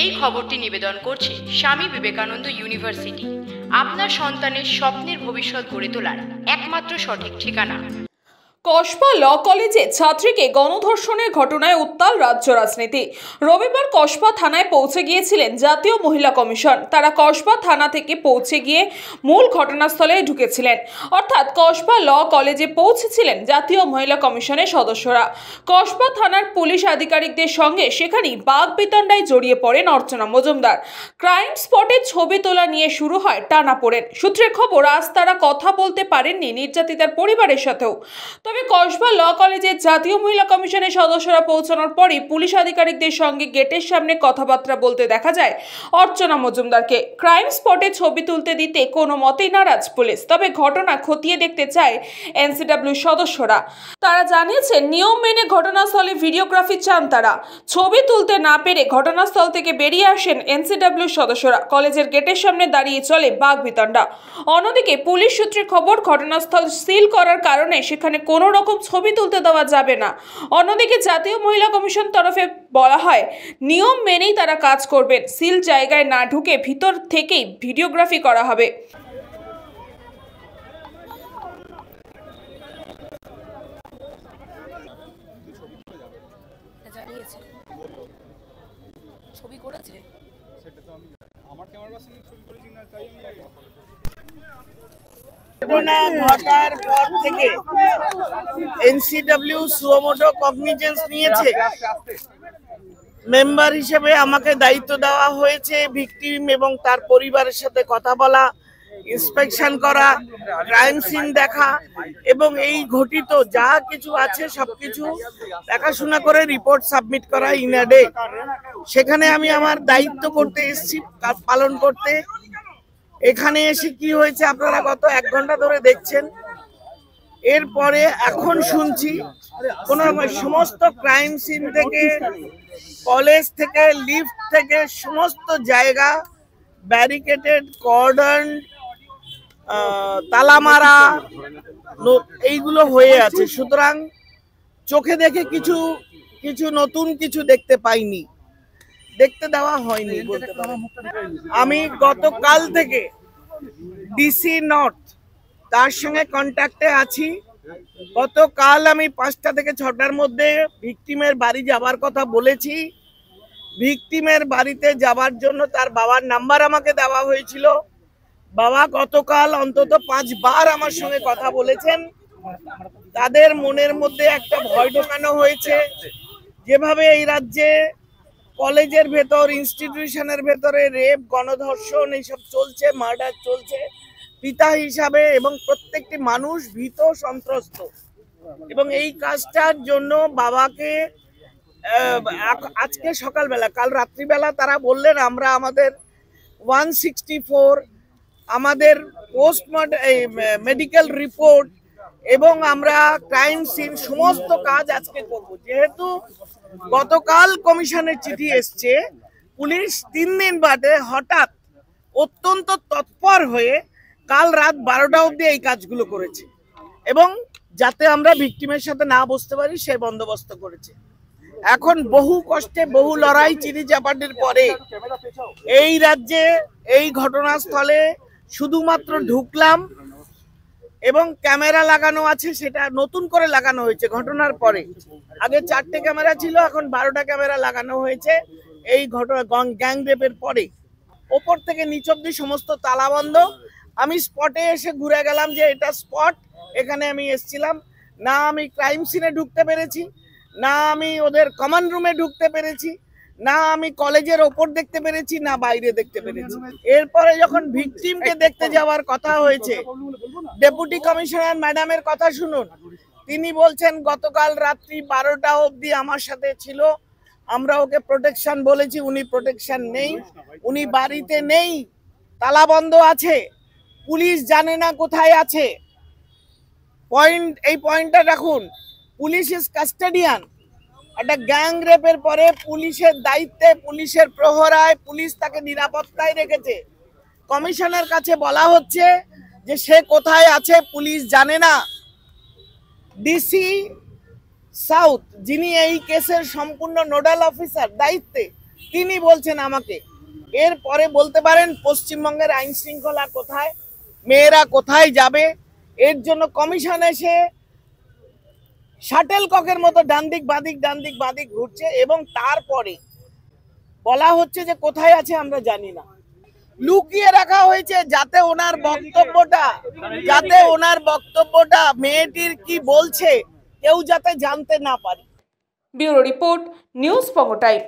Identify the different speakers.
Speaker 1: এই খবরটি নিবেদন করছে স্বামী বিবেকানন্দ ইউনিভার্সিটি, আপনার সন্তানের স্বপ্নের ভবিষ্যৎ গড়ে তোলার একমাত্র সঠিক ঠিকানা।
Speaker 2: কসবা ল কলেজে ছাত্রীকে গণধর্ষণের ঘটনায় উত্তাল রাজ্য রাজনীতি। রবিবার কসবা থানায় পৌঁছে গিয়েছিলেন জাতীয় মহিলা কমিশন। তারা কসবা থানা থেকে পৌঁছে গিয়ে মূল ঘটনাস্থলে ঢুকেছিলেন, অর্থাৎ কসবা ল কলেজে পৌঁছেছিলেন জাতীয় মহিলা কমিশনের সদস্যরা। কসবা থানার পুলিশ আধিকারিকদের সঙ্গে সেখানেই বাগবিতণ্ডায় জড়িয়ে পড়েন অর্চনা মজুমদার। ক্রাইম স্পটে ছবি তোলা নিয়ে শুরু হয় টানাপোড়েন। সূত্রের খবর, আজ তারা কথা বলতে পারেননি নির্যাতিতার পরিবারের সাথেও। তবে কসবা ল কলেজের জাতীয় মহিলা কমিশনের সদস্যরা পৌঁছানোর পরই পুলিশ আধিকারিকদের সঙ্গে গেটের সামনে কথাবার্তা বলতে দেখা যায় অর্চনা মজুমদারকে। ক্রাইম স্পটে ছবি তুলতে দিতে কোনো মতেই নারাজ পুলিশ। তবে ঘটনা খতিয়ে দেখতে চায় এনসিডব্লিউ সদস্যরা। তারা জানিয়েছেন, নিয়ম মেনে ঘটনাস্থলে ভিডিওগ্রাফি চান তারা। ছবি তুলতে না পেরে ঘটনাস্থল থেকে বেরিয়ে আসেন এনসিডব্লিউ সদস্যরা। কলেজের গেটের সামনে দাঁড়িয়ে চলে বাগবিতণ্ডা। অন্যদিকে পুলিশ সূত্রে খবর, ঘটনাস্থল সিল করার কারণে সেখানে কোনো রকম ছবি তুলতে দেওয়া যাবে না। অন্যদিকে জাতীয় মহিলা কমিশন তরফে বলা হয়, নিয়ম মেনেই তারা কাজ করবেন। সিল জায়গায় না ঢুকে ভিতর থেকেই ভিডিওগ্রাফি করা হবে।
Speaker 3: ছবি করেছে
Speaker 4: সেটা তো আমি আমার ক্যামেরা পার্সনে ছবি করেছি না, তাই আমি
Speaker 5: ঘটনা ঘটার পর থেকে এনসিডব্লিউ সুমোটো কগনিজেন্স নিয়েছে। মেম্বার হিসেবে আমাকে দায়িত্ব দেওয়া হয়েছে ভিকটিম এবং তার পরিবারের সাথে কথা বলা, ইন্সপেকশন করা, ক্রাইম সিন দেখা এবং এই ঘটিত যা কিছু আছে সবকিছু দেখাশোনা করে রিপোর্ট সাবমিট করা ইন আ ডে। সেখানে আমি আমার দায়িত্ব করতে এসেছি, পালন করতে। এখানে এসে কি হয়েছে আপনারা গত 1 ঘন্টা ধরে দেখছেন। এরপরে এখন শুনছি কোন সমস্ত ক্রাইম সিন থেকে, কলেজ থেকে, লিফট থেকে সমস্ত জায়গা ব্যারিকেডেড, কর্ডন, তালামারা এইগুলো হয়ে আছে। সুতরাং চোখে দেখে কিছু নতুন কিছু দেখতে পাইনি, দেখতে দেওয়া হয়নি বলতে পারেন। আমি গতকাল থেকে ডিসি নর্থ তার সঙ্গে কন্ট্যাক্টে আছি। গতকাল আমি 5টা থেকে 6টার মধ্যে ভিকটিমের বাড়ি যাবার কথা বলেছি। ভিকটিমের বাড়িতে যাবার জন্য তার বাবার নাম্বার আমাকে দেওয়া হয়েছিল। বাবা গতকাল অন্তত 5 বার আমার সঙ্গে কথা বলেছেন। তাদের মনের মধ্যে একটা ভয় ঢোকানো হয়েছে, যেভাবে এই রাজ্যে কলেজের ভেতর, ইনস্টিটিউশনের ভেতরে রেপ, গণধর্ষণ এইসব চলছে, মার্ডার চলছে, পিতা হিসাবে এবং প্রত্যেকটি মানুষ ভীত, সন্ত্রস্ত। এবং এই কাজটার জন্য বাবাকে আজকে সকালবেলা, কাল রাত্রিবেলা তারা বললেন আমরা আমাদের 164, আমাদের পোস্ট মেডিকেল রিপোর্ট এবং আমরা ক্রাইম সিন সমস্ত কাজ আজকে করব। যেহেতু গতকাল কমিশনের চিঠি এসছে, পুলিশ 3 দিন বাদে হঠাৎ অত্যন্ত তৎপর হয়ে কাল রাত 12টা অবধি এই কাজগুলো করেছে এবং যাতে আমরা ভিকটিমের সাথে না বসতে পারি সে বন্দোবস্ত করেছে। এখন বহু কষ্টে, বহু লড়াই, চিনি চাপাটির পরে এই রাজ্যে এই ঘটনাস্থলে শুধুমাত্র ঢুকলাম এবং ক্যামেরা লাগানো আছে, সেটা নতুন করে লাগানো হয়েছে ঘটনার পরে। আগে 4টে ক্যামেরা ছিল, এখন 12টা ক্যামেরা লাগানো হয়েছে এই ঘটনা গ্যাং রেপের পরে। ওপর থেকে নিচ অব্দি সমস্ত তালা বন্ধ। আমি স্পটে এসে ঘুরে গেলাম যে এটা স্পট, এখানে আমি এসেছিলাম না। আমি ক্রাইম সিনে ঢুকতে পেরেছি না, আমি ওদের কমন রুমে ঢুকতে পেরেছি না, আমি কলেজের ওপর দেখতে পেরেছি না বাইরে দেখতে পেরেছি। এরপরে যখন ভিকটিমকে দেখতে যাওয়ার কথা হয়েছে, ডেপুটি কমিশনার ম্যাডামের কথা শুনুন। তিনি বলছেন গতকাল রাত্রি 12টা অবধি আমার সাথে ছিল, আমরা ওকে প্রোটেকশন বলেছি, উনি প্রোটেকশন নেই, উনি বাড়িতে নেই, তালা বন্ধ আছে, পুলিশ জানে না কোথায় আছে। এই পয়েন্টটা রাখুন, পুলিশ ইজ কাস্টোডিয়ান। একটা গ্যাং রেপের পরে পুলিশের দায়িত্বে, পুলিশের প্রহরায়, পুলিশ তাকে নিরাপত্তায় রেখেছে। কমিশনের কাছে বলা হচ্ছে যে সে কোথায় আছে পুলিশ জানে না। ডিসি সাউথ, যিনি এই কেসের সম্পূর্ণ নোডাল অফিসার দায়িত্বে, তিনি বলছেন আমাকে, এরপরে বলতে পারেন পশ্চিমবঙ্গের আইন শৃঙ্খলা কোথায়, মেয়েরা কোথায় যাবে? এর জন্য কমিশন এসে শাটেল ককের মতো ডান দিক বাদিক ঘুরছে এবং তারপরে বলা হচ্ছে যে কোথায় আছে আমরা জানি না, লুকিয়ে রাখা হয়েছে যাতে ওনার বক্তব্যটা মেয়েটির কি বলছে কেউ যাতে জানতে না পারে।
Speaker 2: ব্যুরো রিপোর্ট, নিউজ পঙ্গ টাইম।